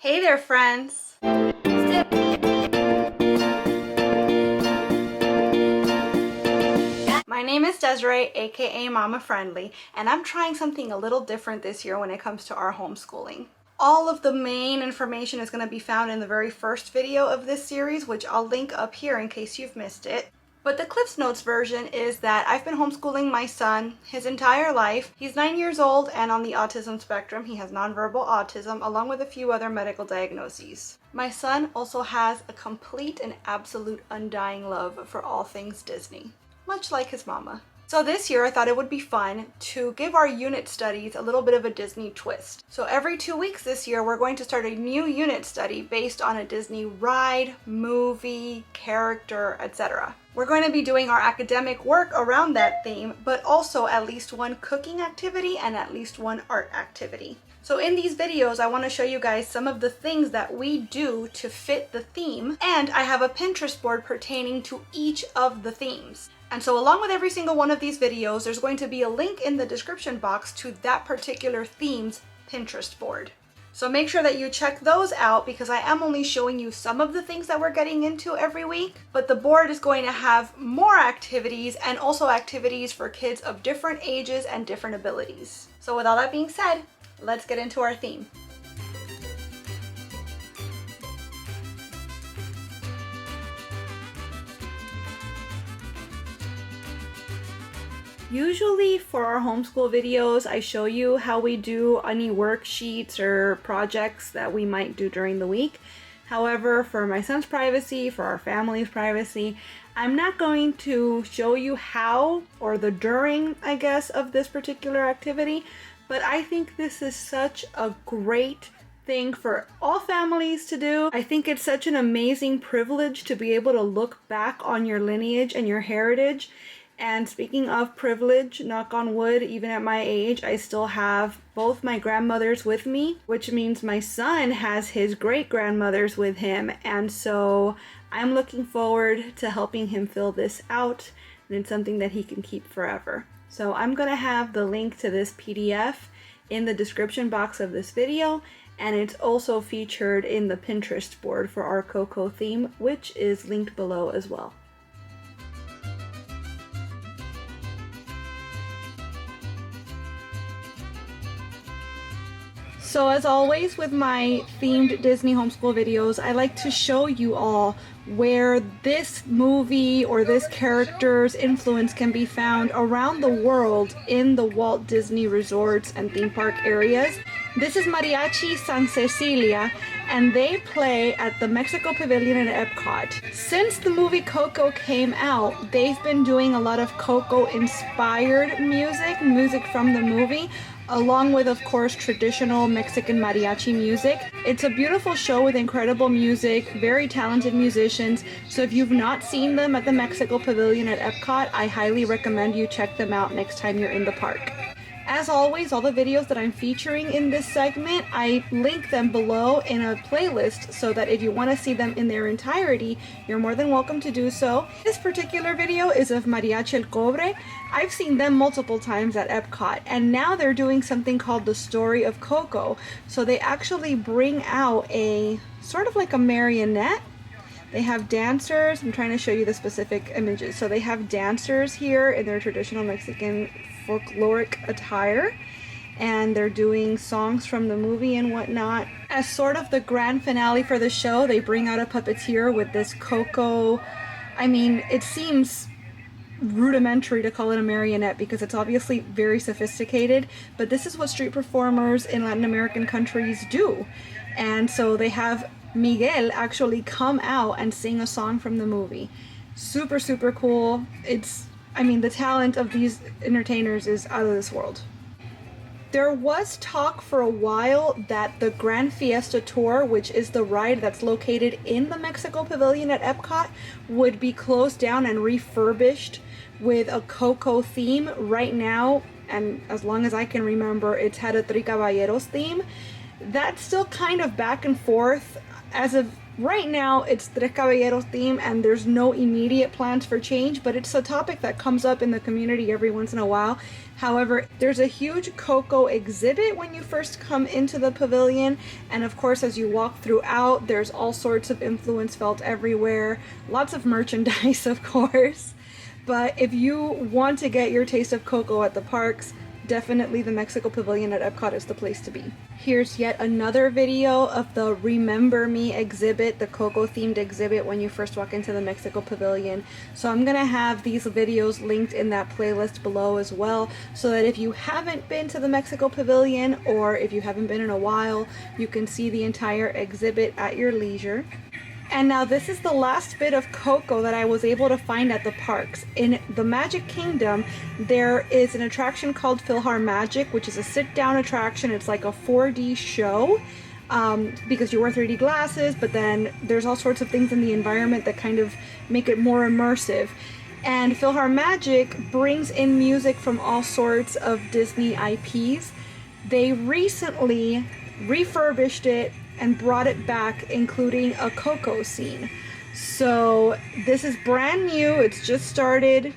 Hey there, friends! My name is Desiree, aka Momma Friendly, and I'm trying something a little different this year when it comes to our homeschooling. All of the main information is going to be found in the very first video of this series, which I'll link up here in case you've missed it. But the Cliff's Notes version is that I've been homeschooling my son his entire life. He's 9 years old and on the autism spectrum. He has nonverbal autism along with a few other medical diagnoses. My son also has a complete and absolute undying love for all things Disney, much like his mama. So this year I thought it would be fun to give our unit studies a little bit of a Disney twist. So every 2 weeks this year we're going to start a new unit study based on a Disney ride, movie, character, etc. We're going to be doing our academic work around that theme, but also at least one cooking activity and at least one art activity. So in these videos, I want to show you guys some of the things that we do to fit the theme, and I have a Pinterest board pertaining to each of the themes. And so along with every single one of these videos, there's going to be a link in the description box to that particular theme's Pinterest board. So make sure that you check those out because I am only showing you some of the things that we're getting into every week, but the board is going to have more activities and also activities for kids of different ages and different abilities. So with all that being said, let's get into our theme. Usually for our homeschool videos, I show you how we do any worksheets or projects that we might do during the week. However, for my son's privacy, for our family's privacy, I'm not going to show you how or the during, I guess, of this particular activity, but I think this is such a great thing for all families to do. I think it's such an amazing privilege to be able to look back on your lineage and your heritage. And speaking of privilege, knock on wood, even at my age, I still have both my grandmothers with me, which means my son has his great-grandmothers with him. And so I'm looking forward to helping him fill this out, and it's something that he can keep forever. So I'm going to have the link to this PDF in the description box of this video, and it's also featured in the Pinterest board for our Coco theme, which is linked below as well. So as always with my themed Disney homeschool videos, I like to show you all where this movie or this character's influence can be found around the world in the Walt Disney resorts and theme park areas. This is Mariachi San Cecilia, and they play at the Mexico Pavilion at Epcot. Since the movie Coco came out, they've been doing a lot of Coco-inspired music from the movie, along with, of course, traditional Mexican mariachi music. It's a beautiful show with incredible music, very talented musicians, so if you've not seen them at the Mexico Pavilion at Epcot, I highly recommend you check them out next time you're in the park. As always, all the videos that I'm featuring in this segment, I link them below in a playlist so that if you want to see them in their entirety, you're more than welcome to do so. This particular video is of Mariachi El Cobre. I've seen them multiple times at Epcot, and now they're doing something called The Story of Coco. So they actually bring out a sort of like a marionette. They have dancers. I'm trying to show you the specific images. So they have dancers here in their traditional Mexican folkloric attire, and they're doing songs from the movie and whatnot. As sort of the grand finale for the show, they bring out a puppeteer with this Coco. I mean, it seems rudimentary to call it a marionette because it's obviously very sophisticated, but this is what street performers in Latin American countries do. And so they have Miguel actually come out and sing a song from the movie. Super, super cool. I mean, the talent of these entertainers is out of this world. There was talk for a while that the Grand Fiesta Tour, which is the ride that's located in the Mexico Pavilion at Epcot, would be closed down and refurbished with a Coco theme. Right now, and as long as I can remember, it's had a Three Caballeros theme. That's still kind of back and forth. As of Right now, it's Tres Caballeros theme, and there's no immediate plans for change, but it's a topic that comes up in the community every once in a while. However, there's a huge Coco exhibit when you first come into the pavilion, and of course, as you walk throughout, there's all sorts of influence felt everywhere. Lots of merchandise, of course. But if you want to get your taste of Coco at the parks, definitely the Mexico Pavilion at Epcot is the place to be. Here's yet another video of the Remember Me exhibit, the Coco themed exhibit when you first walk into the Mexico Pavilion. So I'm gonna have these videos linked in that playlist below as well, so that if you haven't been to the Mexico Pavilion, or if you haven't been in a while, you can see the entire exhibit at your leisure. And now this is the last bit of Coco that I was able to find at the parks. In the Magic Kingdom, there is an attraction called PhilharMagic, which is a sit-down attraction. It's like a 4D show because you wear 3D glasses, but then there's all sorts of things in the environment that kind of make it more immersive. And PhilharMagic brings in music from all sorts of Disney IPs. They recently refurbished it and brought it back, including a Coco scene. So this is brand new. It's just started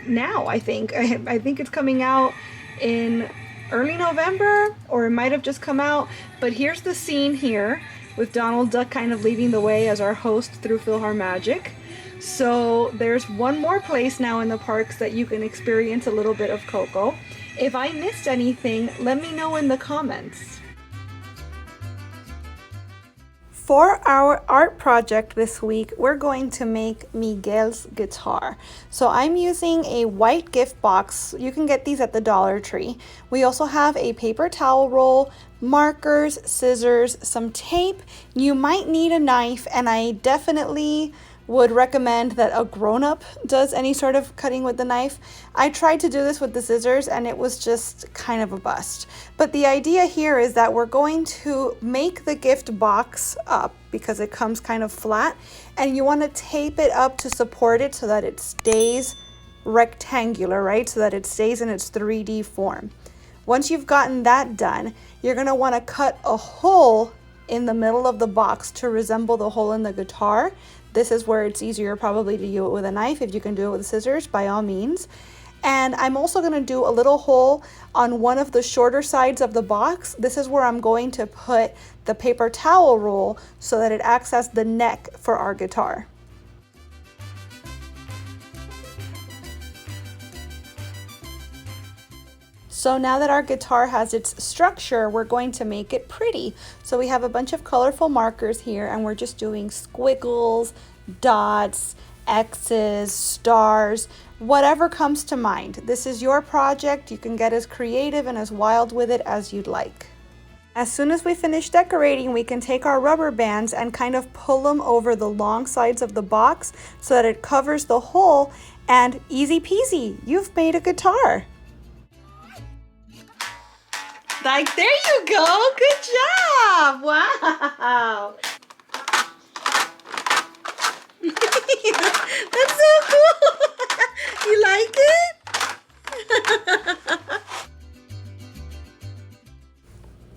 now, I think. I think it's coming out in early November, or it might have just come out. But here's the scene here with Donald Duck kind of leading the way as our host through PhilharMagic. So there's one more place now in the parks that you can experience a little bit of Coco. If I missed anything, let me know in the comments. For our art project this week, we're going to make Miguel's guitar. So I'm using a white gift box. You can get these at the Dollar Tree. We also have a paper towel roll, markers, scissors, some tape. You might need a knife, and I definitely would recommend that a grown-up does any sort of cutting with the knife. I tried to do this with the scissors and it was just kind of a bust. But the idea here is that we're going to make the gift box up because it comes kind of flat, and you want to tape it up to support it so that it stays rectangular, right? So that it stays in its 3D form. Once you've gotten that done, you're going to want to cut a hole in the middle of the box to resemble the hole in the guitar. This is where it's easier probably to do it with a knife. If you can do it with scissors, by all means. And I'm also going to do a little hole on one of the shorter sides of the box. This is where I'm going to put the paper towel roll so that it acts as the neck for our guitar. So now that our guitar has its structure, we're going to make it pretty. So we have a bunch of colorful markers here, and we're just doing squiggles, dots, X's, stars, whatever comes to mind. This is your project. You can get as creative and as wild with it as you'd like. As soon as we finish decorating, we can take our rubber bands and kind of pull them over the long sides of the box so that it covers the hole, and easy peasy, you've made a guitar. Like, there you go. Good job. Wow. That's so cool. You like it?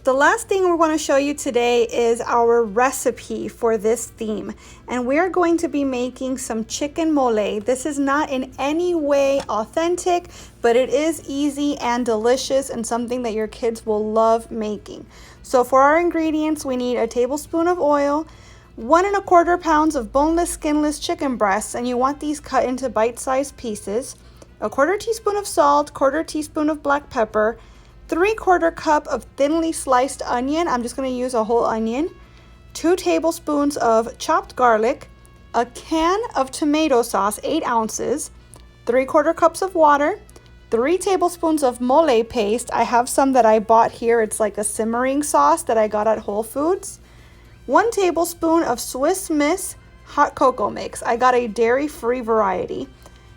The last thing we want to show you today is our recipe for this theme, and we're going to be making some chicken mole. This is not in any way authentic, but it is easy and delicious and something that your kids will love making. So for our ingredients, we need a tablespoon of oil, 1 1/4 pounds of boneless, skinless chicken breasts, and you want these cut into bite-sized pieces, a 1/4 teaspoon of salt, 1/4 teaspoon of black pepper, 3/4 cup of thinly sliced onion. I'm just going to use a whole onion, 2 tablespoons of chopped garlic, a can of tomato sauce, 8 ounces, 3/4 cups of water, 3 tablespoons of mole paste. I have some that I bought here. It's like a simmering sauce that I got at Whole Foods. 1 tablespoon of Swiss Miss hot cocoa mix. I got a dairy-free variety.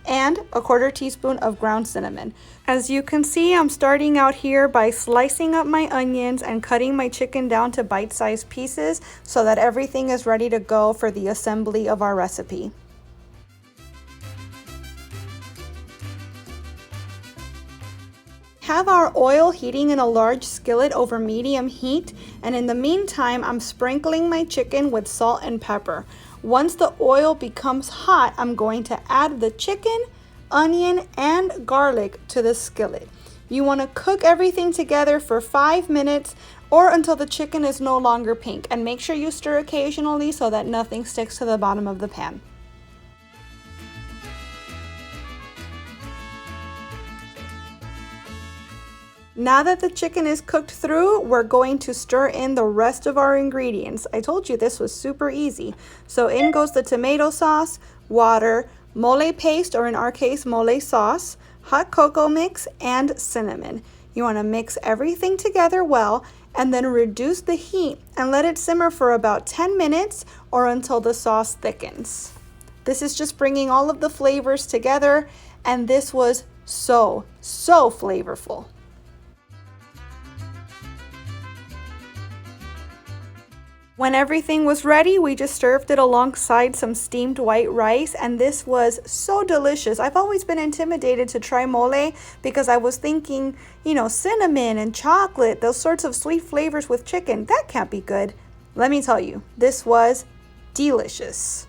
And a 1/4 teaspoon of ground cinnamon. As you can see, I'm starting out here by slicing up my onions and cutting my chicken down to bite-sized pieces so that everything is ready to go for the assembly of our recipe. have our oil heating in a large skillet over medium heat, and in the meantime, I'm sprinkling my chicken with salt and pepper. Once the oil becomes hot, I'm going to add the chicken, onion, and garlic to the skillet. You want to cook everything together for 5 minutes or until the chicken is no longer pink, and make sure you stir occasionally so that nothing sticks to the bottom of the pan. Now that the chicken is cooked through, we're going to stir in the rest of our ingredients. I told you this was super easy. So in goes the tomato sauce, water, mole paste, or in our case, mole sauce, hot cocoa mix, and cinnamon. You want to mix everything together well and then reduce the heat and let it simmer for about 10 minutes or until the sauce thickens. This is just bringing all of the flavors together, and this was so flavorful. When everything was ready, we just served it alongside some steamed white rice, and this was so delicious. I've always been intimidated to try mole because I was thinking, you know, cinnamon and chocolate, those sorts of sweet flavors with chicken, that can't be good. Let me tell you, this was delicious.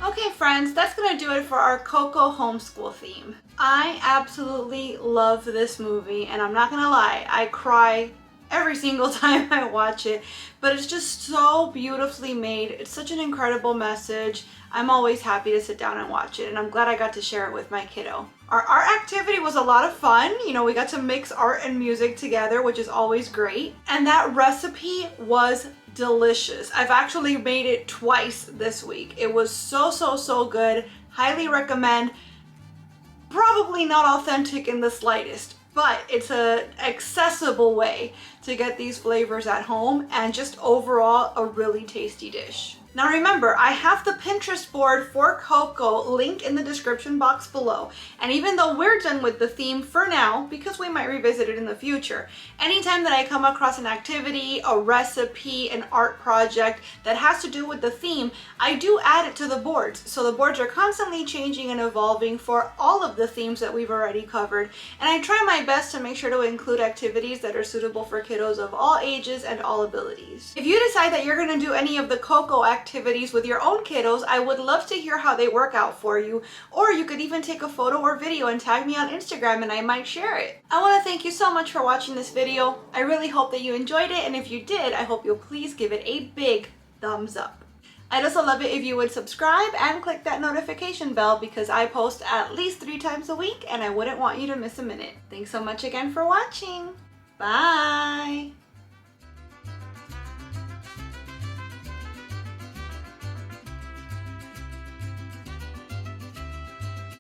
Okay friends, that's gonna do it for our Coco homeschool theme. I absolutely love this movie, and I'm not gonna lie, I cry every single time I watch it, but it's just so beautifully made. It's such an incredible message. I'm always happy to sit down and watch it, and I'm glad I got to share it with my kiddo. Our art activity was a lot of fun. You know, we got to mix art and music together, which is always great. And that recipe was delicious. I've actually made it twice this week. It was so good. Highly recommend. Probably not authentic in the slightest, but it's an accessible way to get these flavors at home, and just overall a really tasty dish. Now remember, I have the Pinterest board for Coco linked in the description box below. And even though we're done with the theme for now, because we might revisit it in the future, anytime that I come across an activity, a recipe, an art project that has to do with the theme, I do add it to the boards. So the boards are constantly changing and evolving for all of the themes that we've already covered. And I try my best to make sure to include activities that are suitable for kiddos of all ages and all abilities. If you decide that you're going to do any of the Coco activities with your own kiddos, I would love to hear how they work out for you, or you could even take a photo or video and tag me on Instagram and I might share it. I want to thank you so much for watching this video. I really hope that you enjoyed it, and if you did, I hope you'll please give it a big thumbs up. I'd also love it if you would subscribe and click that notification bell, because I post at least 3 times a week and I wouldn't want you to miss a minute. Thanks so much again for watching. Bye!